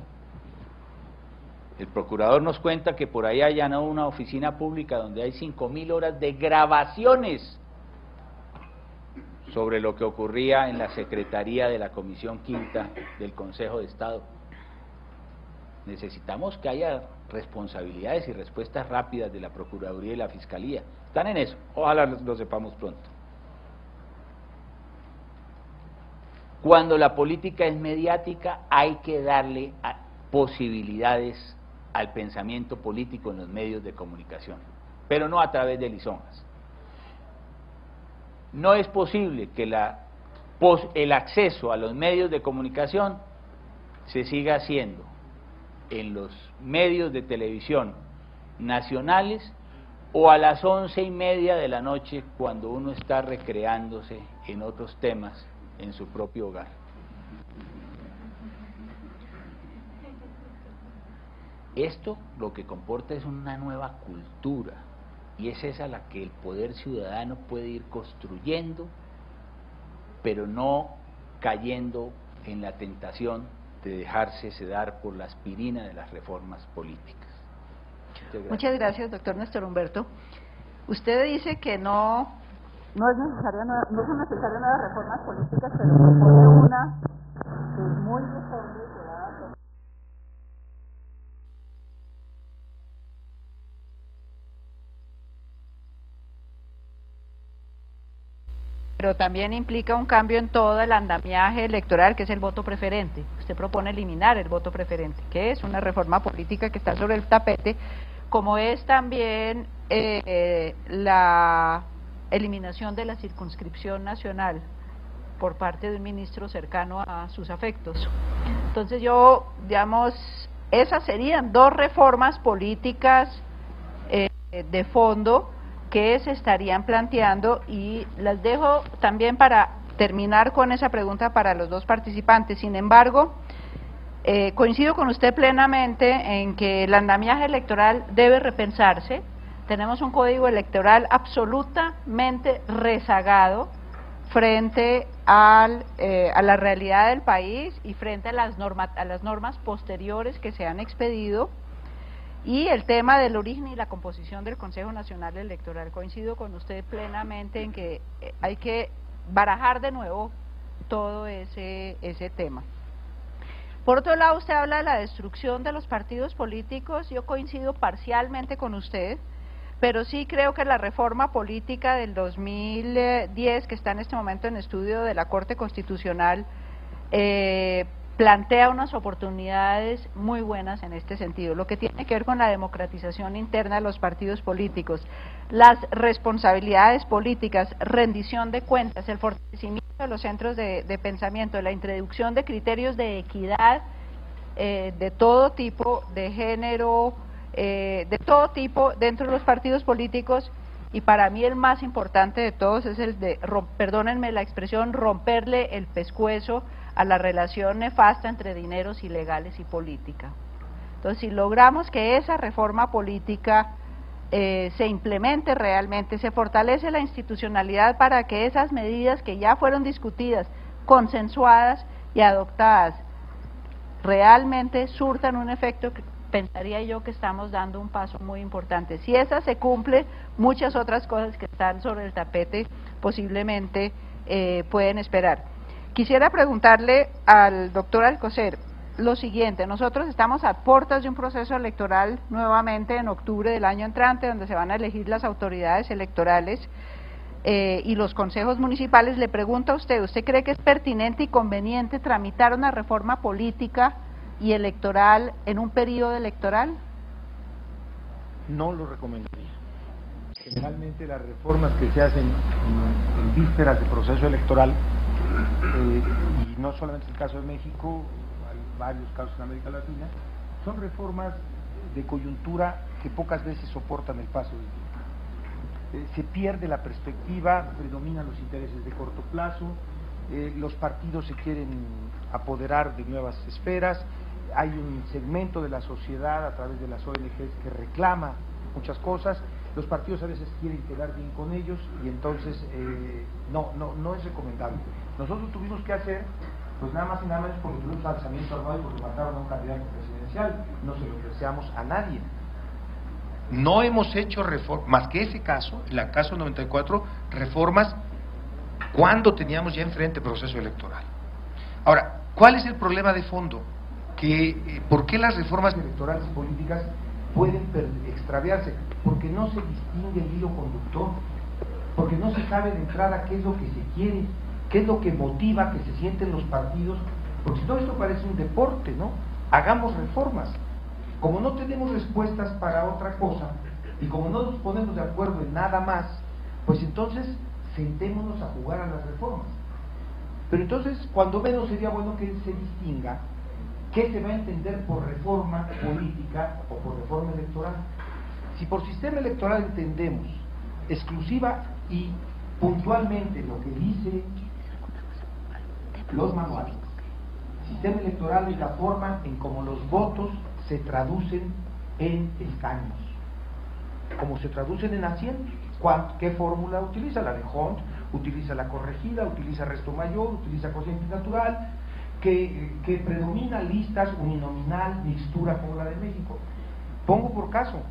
El procurador nos cuenta que por ahí allanó una oficina pública donde hay 5.000 horas de grabaciones sobre lo que ocurría en la Secretaría de la Comisión Quinta del Consejo de Estado. Necesitamos que haya responsabilidades y respuestas rápidas de la Procuraduría y la Fiscalía. Están en eso, ojalá lo sepamos pronto. Cuando la política es mediática, hay que darle posibilidades al pensamiento político en los medios de comunicación, pero no a través de lisonjas. No es posible que el acceso a los medios de comunicación se siga haciendo en los medios de televisión nacionales o a las 11:30 de la noche cuando uno está recreándose en otros temas en su propio hogar. Esto lo que comporta es una nueva cultura, y es esa la que el poder ciudadano puede ir construyendo, pero no cayendo en la tentación de dejarse sedar por la aspirina de las reformas políticas. Muchas gracias, doctor Néstor Humberto. Usted dice que no son necesarias nuevas reformas políticas, pero propone una que es muy mejor. Pero también implica un cambio en todo el andamiaje electoral, que es el voto preferente. Usted propone eliminar el voto preferente, que es una reforma política que está sobre el tapete, como es también la eliminación de la circunscripción nacional por parte de un ministro cercano a sus afectos. Entonces esas serían 2 reformas políticas de fondo que se estarían planteando, y las dejo también para terminar con esa pregunta para los 2 participantes. Sin embargo, coincido con usted plenamente en que el andamiaje electoral debe repensarse. Tenemos un código electoral absolutamente rezagado frente a la realidad del país y frente a las normas posteriores que se han expedido. Y el tema del origen y la composición del Consejo Nacional Electoral, coincido con usted plenamente en que hay que barajar de nuevo todo ese tema. Por otro lado, usted habla de la destrucción de los partidos políticos. Yo coincido parcialmente con usted, pero sí creo que la reforma política del 2010, que está en este momento en estudio de la Corte Constitucional, plantea unas oportunidades muy buenas en este sentido, lo que tiene que ver con la democratización interna de los partidos políticos, las responsabilidades políticas, rendición de cuentas, el fortalecimiento de los centros de pensamiento, la introducción de criterios de equidad de todo tipo, de género, de todo tipo dentro de los partidos políticos, y para mí el más importante de todos es el de, perdónenme la expresión, romperle el pescuezo a la relación nefasta entre dineros ilegales y política. Entonces, si logramos que esa reforma política se implemente realmente, se fortalece la institucionalidad para que esas medidas que ya fueron discutidas, consensuadas y adoptadas, realmente surtan un efecto, que pensaría yo que estamos dando un paso muy importante. Si esa se cumple, muchas otras cosas que están sobre el tapete posiblemente pueden esperar. Quisiera preguntarle al doctor Alcocer lo siguiente: nosotros estamos a puertas de un proceso electoral nuevamente en octubre del año entrante, donde se van a elegir las autoridades electorales y los consejos municipales. Le pregunto a usted, ¿usted cree que es pertinente y conveniente tramitar una reforma política y electoral en un periodo electoral? No lo recomendaría. Generalmente las reformas que se hacen en vísperas de proceso electoral, y no solamente es el caso de México, hay varios casos en América Latina, son reformas de coyuntura que pocas veces soportan el paso del tiempo. Se pierde la perspectiva, predominan los intereses de corto plazo, los partidos se quieren apoderar de nuevas esferas, hay un segmento de la sociedad a través de las ONGs que reclama muchas cosas, los partidos a veces quieren quedar bien con ellos y entonces no es recomendable. Nosotros tuvimos que hacer, pues nada más y nada menos porque tuvimos alzamiento armado y porque mataron a un candidato presidencial, no se lo deseamos a nadie. No hemos hecho reformas, más que ese caso, el caso 94, reformas cuando teníamos ya enfrente proceso electoral. Ahora, ¿cuál es el problema de fondo? ¿Por qué las reformas electorales y políticas pueden extraviarse? Porque no se distingue el hilo conductor, porque no se sabe de entrada qué es lo que se quiere, qué es lo que motiva que se sienten los partidos, porque si todo esto parece un deporte, ¿no? Hagamos reformas. Como no tenemos respuestas para otra cosa, y como no nos ponemos de acuerdo en nada más, pues entonces sentémonos a jugar a las reformas. Pero entonces, cuando menos sería bueno que se distinga qué se va a entender por reforma política o por reforma electoral. Si por sistema electoral entendemos exclusiva y puntualmente lo que dice los manuales, sistema electoral es la forma en cómo los votos se traducen en escaños, como se traducen en asientos. ¿Qué fórmula utiliza? La de Hunt, utiliza la corregida, utiliza resto mayor, utiliza cociente natural, que predomina listas uninominal, mixtura como la de México. Pongo por caso,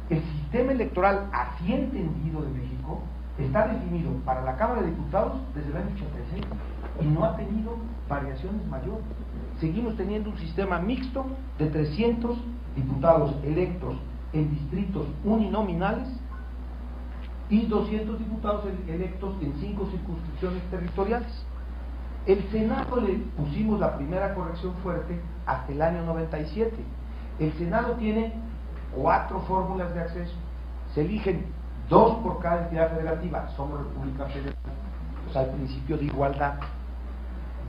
el sistema electoral así entendido de México está definido para la Cámara de Diputados desde el año 86 y no ha tenido variaciones mayores. Seguimos teniendo un sistema mixto de 300 diputados electos en distritos uninominales y 200 diputados electos en 5 circunscripciones territoriales. El Senado le pusimos la primera corrección fuerte hasta el año 97. El Senado tiene 4 fórmulas de acceso, se eligen 2 por cada entidad federativa, somos República Federal, o sea, el principio de igualdad,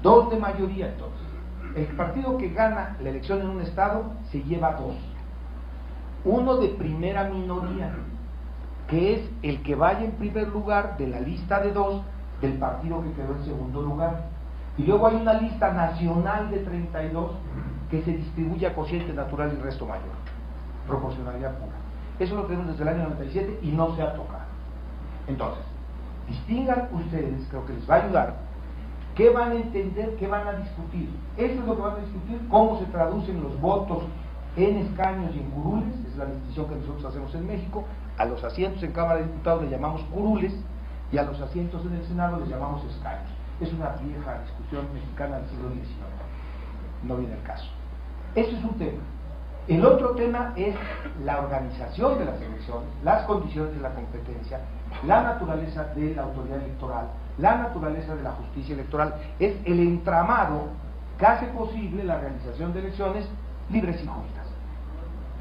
2 de mayoría. Entonces, el partido que gana la elección en un estado se lleva 2, 1 de primera minoría, que es el que vaya en primer lugar de la lista de 2 del partido que quedó en segundo lugar, y luego hay una lista nacional de 32 que se distribuye a cociente natural y resto mayor, proporcionalidad pura. Eso lo tenemos desde el año 97 y no se ha tocado. Entonces, distingan ustedes, creo que les va a ayudar, qué van a entender, qué van a discutir. Eso es lo que van a discutir, cómo se traducen los votos en escaños y en curules, es la distinción que nosotros hacemos en México. A los asientos en Cámara de Diputados le llamamos curules y a los asientos en el Senado les llamamos escaños. es una vieja discusión mexicana del siglo XIX, no viene el caso. Ese es un tema. El otro tema es la organización de las elecciones, las condiciones de la competencia, la naturaleza de la autoridad electoral, la naturaleza de la justicia electoral, es el entramado que hace posible la realización de elecciones libres y justas.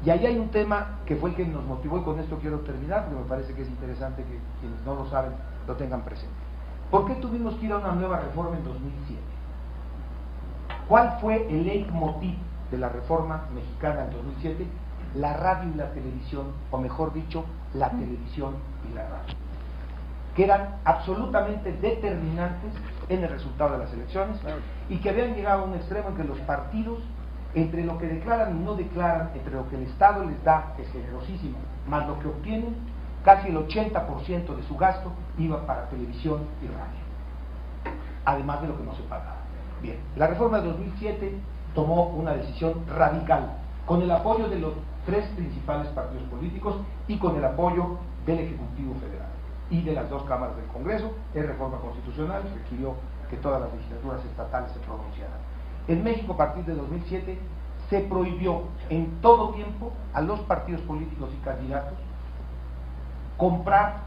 Y ahí hay un tema que fue el que nos motivó, y con esto quiero terminar, porque me parece que es interesante que quienes no lo saben lo tengan presente. ¿Por qué tuvimos que ir a una nueva reforma en 2007? ¿Cuál fue el leitmotiv de la reforma mexicana en 2007? La radio y la televisión, o mejor dicho, la televisión y la radio, que eran absolutamente determinantes en el resultado de las elecciones y que habían llegado a un extremo en que los partidos, entre lo que declaran y no declaran, entre lo que el Estado les da, que es generosísimo, más lo que obtienen, casi el 80% de su gasto iba para televisión y radio, además de lo que no se pagaba. Bien, la reforma de 2007 tomó una decisión radical, con el apoyo de los tres principales partidos políticos y con el apoyo del Ejecutivo Federal y de las dos cámaras del Congreso. Es reforma constitucional, requirió que todas las legislaturas estatales se pronunciaran. En México, a partir de 2007, se prohibió en todo tiempo a los partidos políticos y candidatos comprar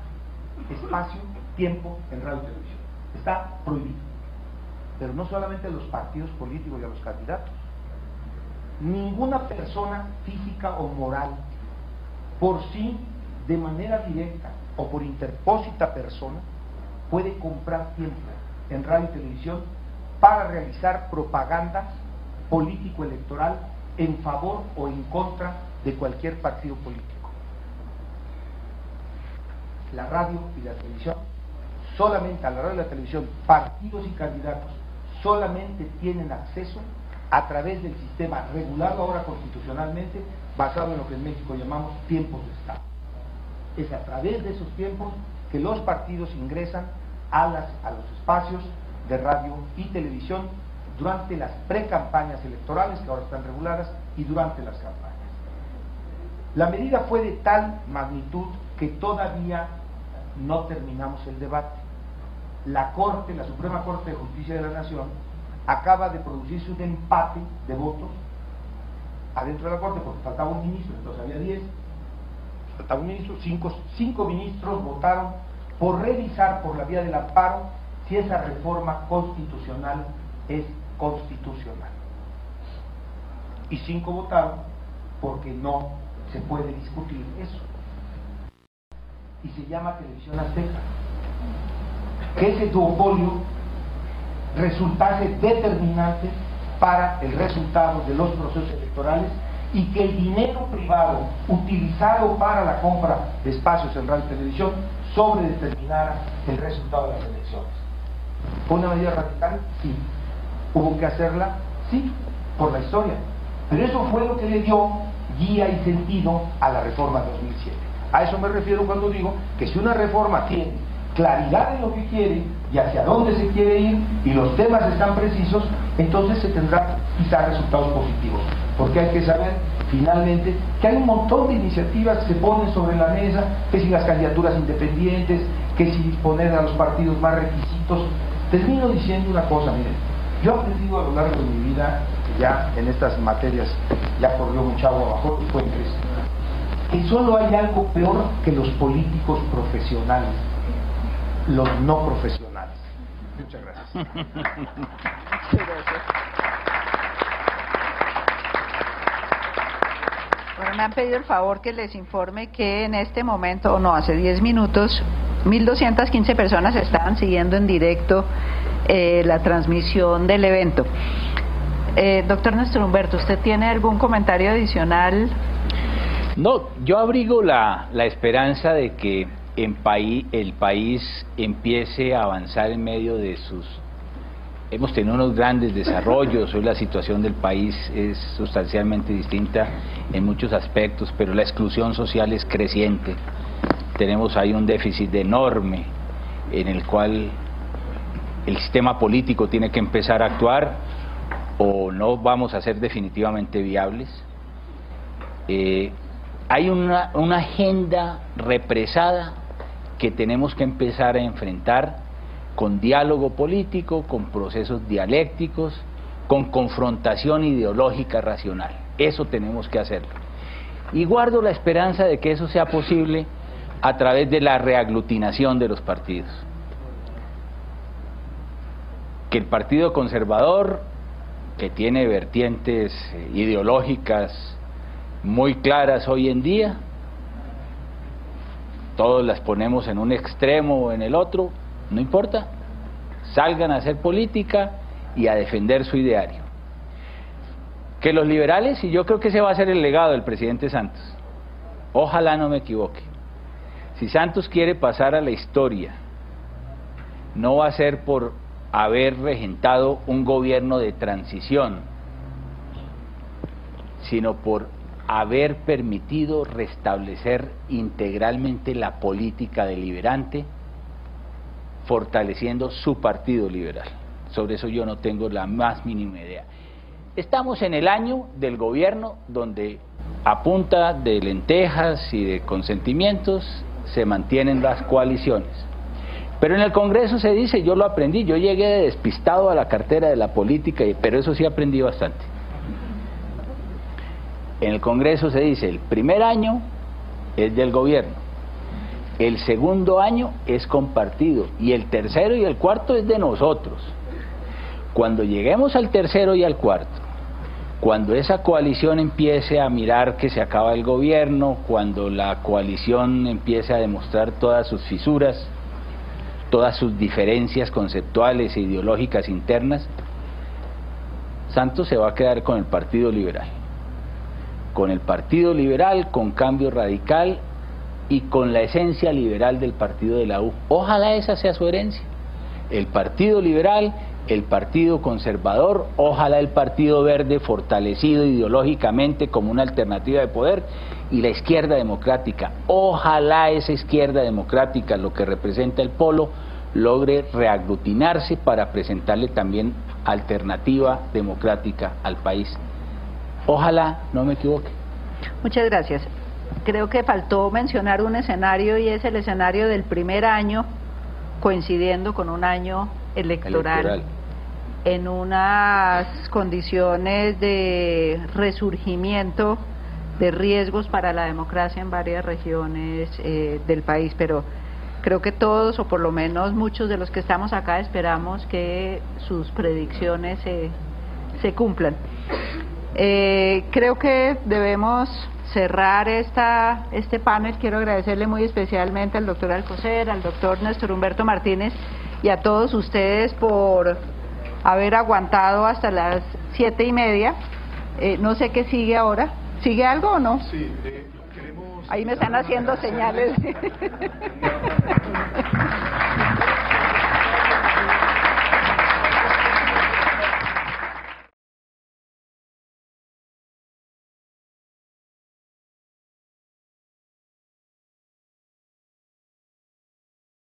espacio, tiempo en radio y televisión. Está prohibido. Pero no solamente a los partidos políticos y a los candidatos. Ninguna persona física o moral, por sí, de manera directa o por interpósita persona, puede comprar tiempo en radio y televisión para realizar propaganda político-electoral en favor o en contra de cualquier partido político. La radio y la televisión, solamente a la radio y la televisión, partidos y candidatos solamente tienen acceso a través del sistema regulado ahora constitucionalmente, basado en lo que en México llamamos tiempos de Estado. Es a través de esos tiempos que los partidos ingresan a los espacios de radio y televisión durante las precampañas electorales, que ahora están reguladas, y durante las campañas. La medida fue de tal magnitud que todavía no terminamos el debate. La Corte, la Suprema Corte de Justicia de la Nación, acaba de producirse un empate de votos adentro de la Corte, porque faltaba un ministro, entonces había 10, faltaba un ministro, 5 ministros votaron por revisar por la vía del amparo si esa reforma constitucional es constitucional. Y 5 votaron porque no se puede discutir eso. Y se llama Televisión Azteca. Que ese duopolio resultase determinante para el resultado de los procesos electorales y que el dinero privado utilizado para la compra de espacios en radio y televisión sobredeterminara el resultado de las elecciones. ¿Fue una medida radical? Sí. ¿Hubo que hacerla? Sí, por la historia. Pero eso fue lo que le dio guía y sentido a la reforma de 2007. A eso me refiero cuando digo que si una reforma tiene claridad en lo que quiere y hacia dónde se quiere ir y los temas están precisos, entonces se tendrá quizás resultados positivos, porque hay que saber finalmente que hay un montón de iniciativas que se ponen sobre la mesa, que si las candidaturas independientes, que si poner a los partidos más requisitos. Termino diciendo una cosa, miren, yo he aprendido a lo largo de mi vida, que ya en estas materias ya corrió mucha agua bajo los puentes, que solo hay algo peor que los políticos profesionales, los no profesionales. Muchas gracias. Bueno, me han pedido el favor que les informe que en este momento, o no, hace 10 minutos, 1.215 personas estaban siguiendo en directo la transmisión del evento. Doctor Néstor Humberto, ¿usted tiene algún comentario adicional? No, yo abrigo la esperanza de que el país empiece a avanzar en medio de sus... Hemos tenido unos grandes desarrollos, hoy la situación del país es sustancialmente distinta en muchos aspectos, pero la exclusión social es creciente. Tenemos ahí un déficit enorme en el cual el sistema político tiene que empezar a actuar o no vamos a ser definitivamente viables. Hay una agenda represada que tenemos que empezar a enfrentar con diálogo político, con procesos dialécticos, con confrontación ideológica racional. Eso tenemos que hacerlo. Y guardo la esperanza de que eso sea posible a través de la reaglutinación de los partidos. Que el Partido Conservador, que tiene vertientes ideológicas muy claras hoy en día, todos las ponemos en un extremo o en el otro, no importa, salgan a hacer política y a defender su ideario. Que los liberales, y yo creo que ese va a ser el legado del presidente Santos, ojalá no me equivoque, si Santos quiere pasar a la historia, no va a ser por haber regentado un gobierno de transición, sino por haber permitido restablecer integralmente la política deliberante, fortaleciendo su partido liberal. Sobre eso yo no tengo la más mínima idea. Estamos en el año del gobierno donde a punta de lentejas y de consentimientos se mantienen las coaliciones. Pero en el Congreso se dice, yo lo aprendí, yo llegué despistado a la cartera de la política, pero eso sí aprendí bastante. En el Congreso se dice, el primer año es del gobierno, el segundo año es compartido y el tercero y el cuarto es de nosotros. Cuando lleguemos al tercero y al cuarto, cuando esa coalición empiece a mirar que se acaba el gobierno, cuando la coalición empiece a demostrar todas sus fisuras, todas sus diferencias conceptuales e ideológicas internas, Santos se va a quedar con el Partido Liberal. Con el Partido Liberal, con Cambio Radical y con la esencia liberal del partido de la U. Ojalá esa sea su herencia. El Partido Liberal, el Partido Conservador, ojalá el Partido Verde fortalecido ideológicamente como una alternativa de poder, y la izquierda democrática. Ojalá esa izquierda democrática, lo que representa el polo, logre reaglutinarse para presentarle también alternativa democrática al país. Ojalá no me equivoque. Muchas gracias. Creo que faltó mencionar un escenario, y es el escenario del primer año coincidiendo con un año electoral. En unas condiciones de resurgimiento de riesgos para la democracia en varias regiones del país, pero creo que todos, o por lo menos muchos de los que estamos acá, esperamos que sus predicciones se cumplan. Creo que debemos cerrar este panel. Quiero agradecerle muy especialmente al doctor Alcocer, al doctor Néstor Humberto Martínez y a todos ustedes por haber aguantado hasta las 7:30. No sé qué sigue ahora. ¿Sigue algo o no? Sí, queremos... Ahí me están haciendo señales.